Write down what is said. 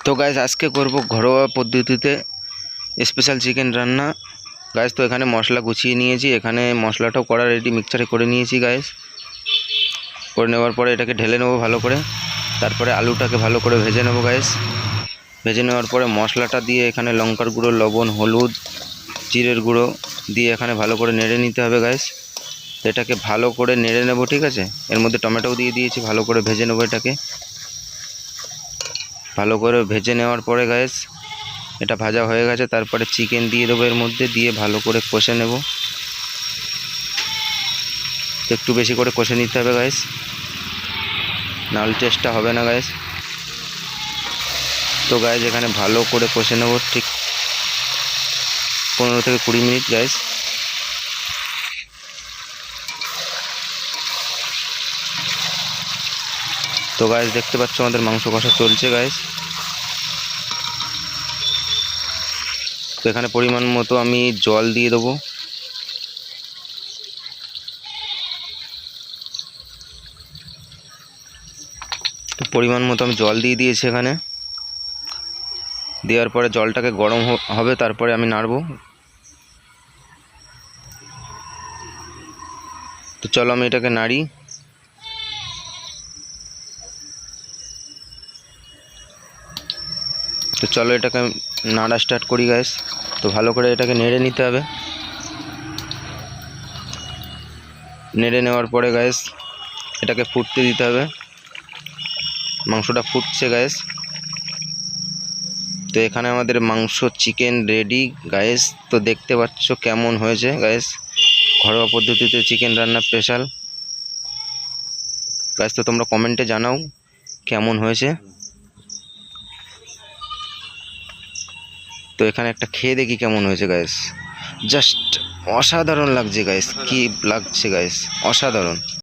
তো গাইস আজকে করব ঘরোয়া পদ্ধতিতে স্পেশাল চিকেন রান্না। গাইস তো এখানে মশলা গুছিয়ে নিয়েছি, এখানে মশলাটাও করা রেডি, মিক্সচারে করে নিয়েছি গাইস। করে নেওয়ার পরে এটাকে ঢেলে নেব ভালো করে, তারপরে আলুটাকে ভালো করে ভেজে নেব গাইস। ভেজে নেওয়ার পরে মশলাটা দিয়ে এখানে লঙ্কার গুঁড়ো, লবণ, হলুদ, জিরের গুঁড়ো দিয়ে এখানে ভালো করে নেড়ে নিতে হবে গাইস। এটাকে ভালো করে নেড়ে নেব, ঠিক আছে। এর মধ্যে টমেটোও দিয়ে দিয়েছি, ভালো করে ভেজে নেব। এটাকে ভালো করে ভেজে নেওয়ার পরে গাইস এটা ভাজা হয়ে গেছে, তারপরে চিকেন দিয়ে দেবো এর মধ্যে, দিয়ে ভালো করে কষে নেব। একটু বেশি করে কষে নিতে হবে গাইস, নাহলে টেস্টটা হবে না গাইস। তো গাইস এখানে ভালো করে কষে নেব, ঠিক 15 থেকে 20 মিনিট গাইস। তো গাইস দেখতে পাচ্ছ আমাদের মাংস কষা চলছে গাইস। তো এখানে পরিমাণ মতো আমি জল দিয়ে দেবো। তো পরিমাণ মতো আমি জল দিয়ে দিয়েছি এখানে। দেওয়ার পরে জলটাকে গরম হবে, তারপরে আমি নাড়ব। তো চলো আমি এটাকে নাড়ি। তো চলো এটাকে নাড়া স্টার্ট করি গাইস। তো ভালো করে এটাকে নেড়ে নিতে হবে। নেড়ে নেওয়ার পরে গাইস এটাকে ফুটতে দিতে হবে। মাংসটা ফুটছে গাইস। তো এখানে আমাদের মাংস চিকেন রেডি গাইস। তো দেখতে পাচ্ছ কেমন হয়েছে গাইস, ঘরোয়া পদ্ধতিতে চিকেন রান্না স্পেশাল গাইস। তো তোমরা কমেন্টে জানাও কেমন হয়েছে। তো এখানে একটা খেয়ে দেখি কেমন হয়েছে গাইস। জাস্ট অসাধারণ লাগছে গাইস, কি লাগছে গাইস, অসাধারণ।